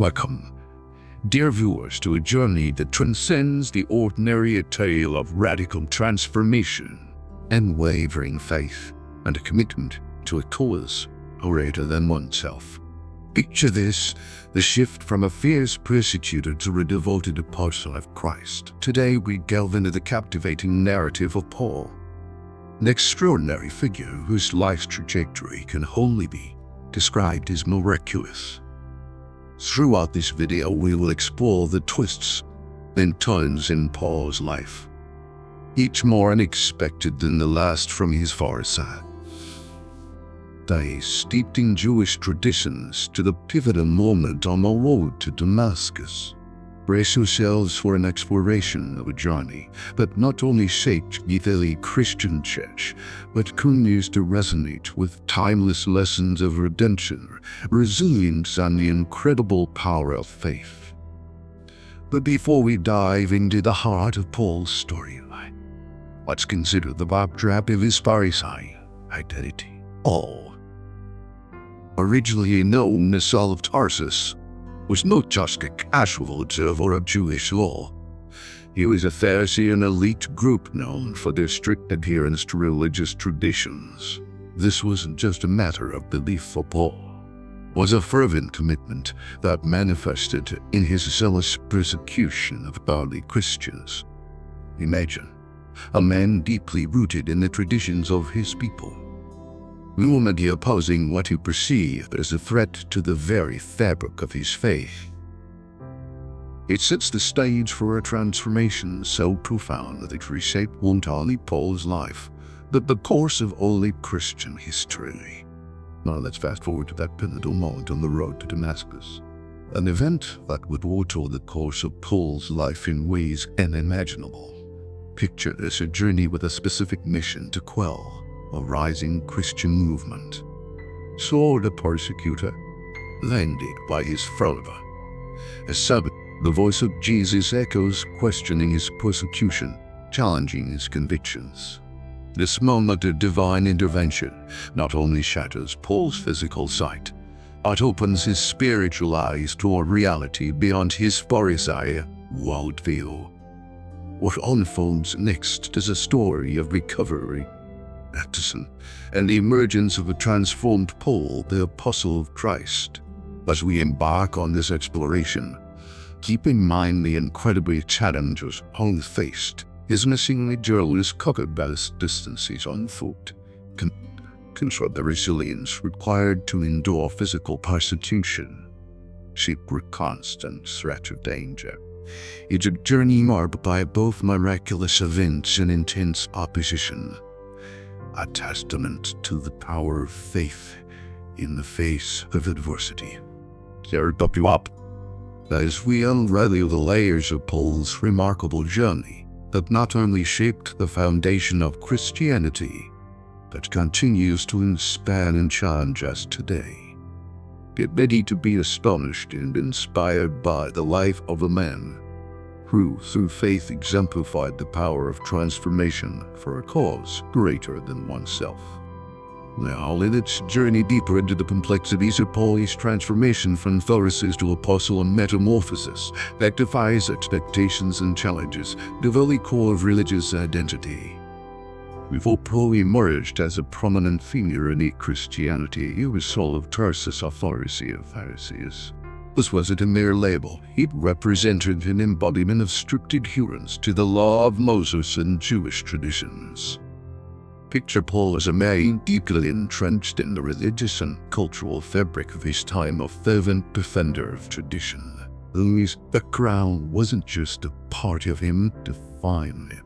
Welcome, dear viewers, to a journey that transcends the ordinary, a tale of radical transformation, unwavering faith, and a commitment to a cause greater than oneself. Picture this, the shift from a fierce persecutor to a devoted apostle of Christ. Today we delve into the captivating narrative of Paul, an extraordinary figure whose life's trajectory can only be described as miraculous. Throughout this video, we will explore the twists and turns in Paul's life, each more unexpected than the last, from his Pharisaic days steeped in Jewish traditions to the pivotal moment on the road to Damascus. Brace yourselves for an exploration of a journey that not only shaped the early Christian church, but continues to resonate with timeless lessons of redemption, resilience, and the incredible power of faith. But before we dive into the heart of Paul's story, let's consider the backdrop of his Pharisaic identity. Paul, originally known as Saul of Tarsus, was not just a casual observer of Jewish law. He was a Pharisee, an elite group known for their strict adherence to religious traditions. This wasn't just a matter of belief for Paul. It was a fervent commitment that manifested in his zealous persecution of godly Christians. Imagine a man deeply rooted in the traditions of his people, vehemently opposing what he perceived as a threat to the very fabric of his faith. It sets the stage for a transformation so profound that it reshaped not only Paul's life, but the course of early Christian history. Now let's fast forward to that pivotal moment on the road to Damascus, an event that would alter the course of Paul's life in ways unimaginable. Picture this: a journey with a specific mission to quell a rising Christian movement. Saul the persecutor, landed by his follower. As Sabbath, the voice of Jesus echoes, questioning his persecution, challenging his convictions. This moment of divine intervention not only shatters Paul's physical sight, but opens his spiritual eyes to a reality beyond his Pharisaic worldview. What unfolds next is a story of recovery, baptism, and the emergence of a transformed Paul, the apostle of Christ. As we embark on this exploration, keep in mind the incredibly challenges Paul faced. His missing journey is covered by the distances on foot. Consider the resilience required to endure physical persecution, shipwreck, constant threat of danger. It's a journey marked by both miraculous events and intense opposition, a testament to the power of faith in the face of adversity. There you up as we unravel the layers of Paul's remarkable journey that not only shaped the foundation of Christianity, but continues to inspire and challenge us today. Get ready to be astonished and inspired by the life of a man who, through faith, exemplified the power of transformation for a cause greater than oneself. Now, let us journey deeper into the complexities of Paul's transformation from Pharisee to apostle and metamorphosis that defies expectations and challenges the very core of religious identity. Before Paul emerged as a prominent figure in Christianity, he was Saul of Tarsus, a Pharisee of Pharisees. This wasn't a mere label. It represented an embodiment of strict adherence to the law of Moses and Jewish traditions. Picture Paul as a man deeply entrenched in the religious and cultural fabric of his time, a fervent defender of tradition. His background wasn't just a part of him, defined him.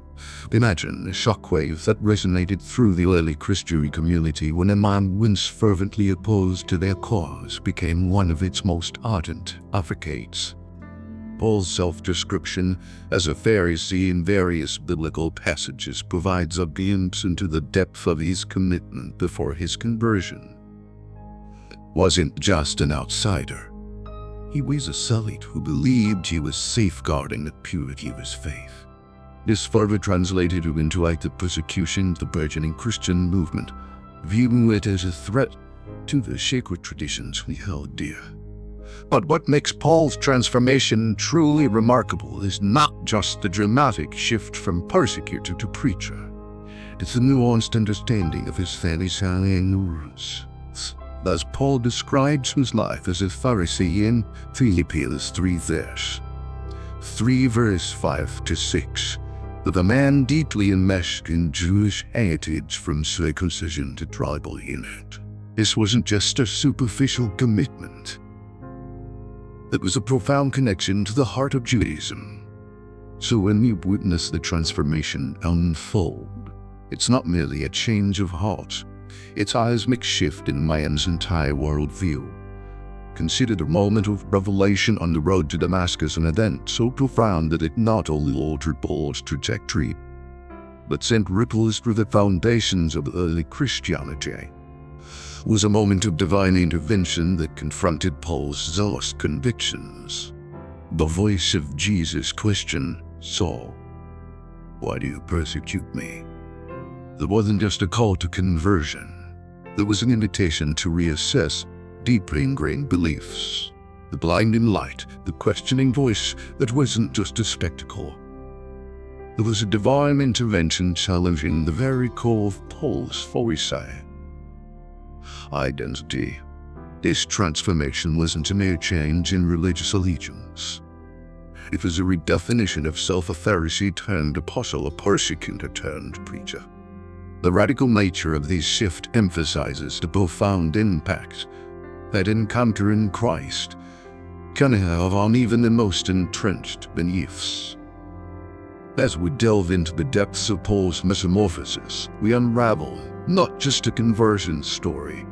Imagine the shockwave that resonated through the early Christian community when a man once fervently opposed to their cause became one of its most ardent advocates. Paul's self-description as a Pharisee in various biblical passages provides a glimpse into the depth of his commitment before his conversion. He wasn't just an outsider. He was a zealot who believed he was safeguarding the purity of his faith. This further translated into active persecution of the burgeoning Christian movement, viewing it as a threat to the sacred traditions we held dear. But what makes Paul's transformation truly remarkable is not just the dramatic shift from persecutor to preacher. It's a nuanced understanding of his Pharisaic roots. Thus, Paul describes his life as a Pharisee in Philippians 3 verse 5 to 6, that a man deeply enmeshed in Jewish heritage from circumcision to tribal unit. This wasn't just a superficial commitment. It was a profound connection to the heart of Judaism. So when we witness the transformation unfold, it's not merely a change of heart, it's a seismic shift in man's entire worldview. Consider the moment of revelation on the road to Damascus, an event so profound that it not only altered Paul's trajectory, but sent ripples through the foundations of early Christianity. It was a moment of divine intervention that confronted Paul's zealous convictions. The voice of Jesus questioned, "Saul, why do you persecute me?" There wasn't just a call to conversion. There was an invitation to reassess deeply ingrained beliefs. The blinding light, the questioning voice that wasn't just a spectacle. There was a divine intervention challenging the very core of Paul's Pharisaic identity. This transformation wasn't a mere change in religious allegiance. It was a redefinition of self, a Pharisee turned apostle, a persecutor turned preacher. The radical nature of this shift emphasizes the profound impact that encounter in Christ can have on even the most entrenched beliefs. As we delve into the depths of Paul's metamorphosis, we unravel not just a conversion story,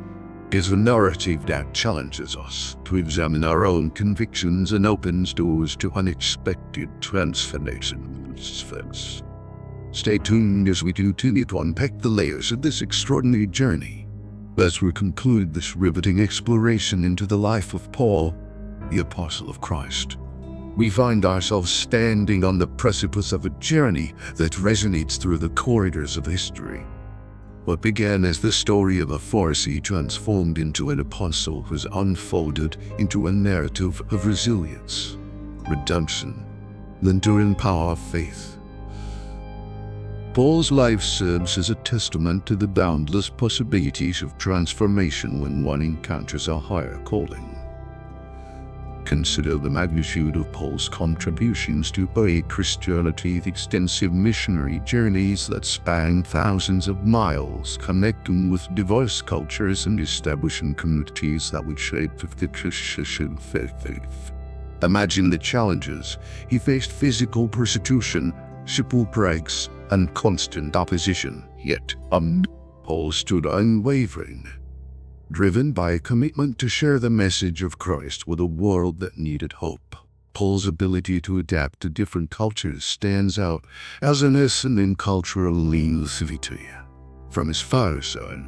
it's a narrative that challenges us to examine our own convictions and opens doors to unexpected transformations. Stay tuned as we continue to unpack the layers of this extraordinary journey, as we conclude this riveting exploration into the life of Paul, the Apostle of Christ. We find ourselves standing on the precipice of a journey that resonates through the corridors of history. What began as the story of a Pharisee transformed into an apostle was unfolded into a narrative of resilience, redemption, the enduring power of faith. Paul's life serves as a testament to the boundless possibilities of transformation when one encounters a higher calling. Consider the magnitude of Paul's contributions to early Christianity, the extensive missionary journeys that span thousands of miles, connecting with diverse cultures and establishing communities that would shape the Christian faith. Imagine the challenges. He faced physical persecution, shipwrecks, and constant opposition, yet Paul stood unwavering, driven by a commitment to share the message of Christ with a world that needed hope. Paul's ability to adapt to different cultures stands out as an lesson in cultural inclusivity. From his Pharisaic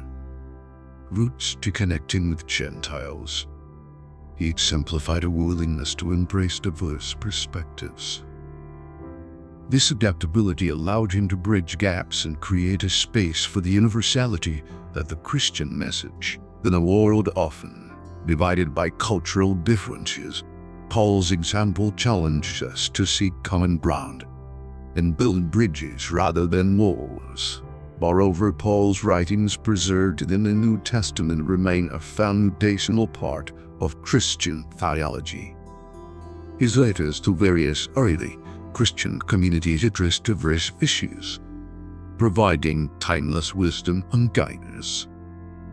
roots to connecting with Gentiles, he exemplified a willingness to embrace diverse perspectives. This adaptability allowed him to bridge gaps and create a space for the universality of the Christian message. In a world often divided by cultural differences, Paul's example challenged us to seek common ground and build bridges rather than walls. Moreover, Paul's writings preserved in the New Testament remain a foundational part of Christian theology. His letters to various early Christian communities addressed diverse issues, providing timeless wisdom and guidance.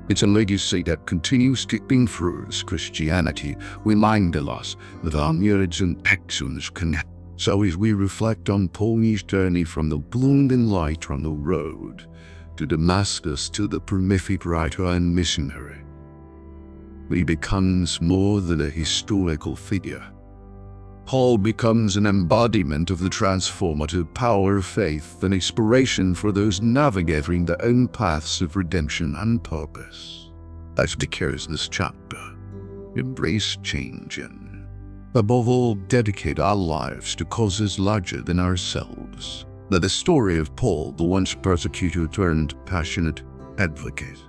It's a legacy that continues to influence Christianity, reminding us that our words and actions connect. So as we reflect on Paul's journey from the blinding light on the road to Damascus to the prolific writer and missionary, he becomes more than a historical figure. Paul becomes an embodiment of the transformative power of faith and inspiration for those navigating their own paths of redemption and purpose. As we carry this chapter, embrace change and, above all, dedicate our lives to causes larger than ourselves. Let the story of Paul, the once persecutor turned passionate advocate,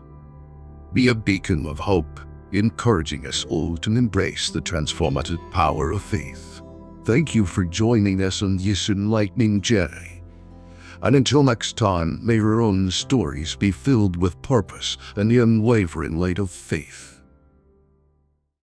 be a beacon of hope, encouraging us all to embrace the transformative power of faith. Thank you for joining us on this enlightening journey. And until next time, may your own stories be filled with purpose and the unwavering light of faith.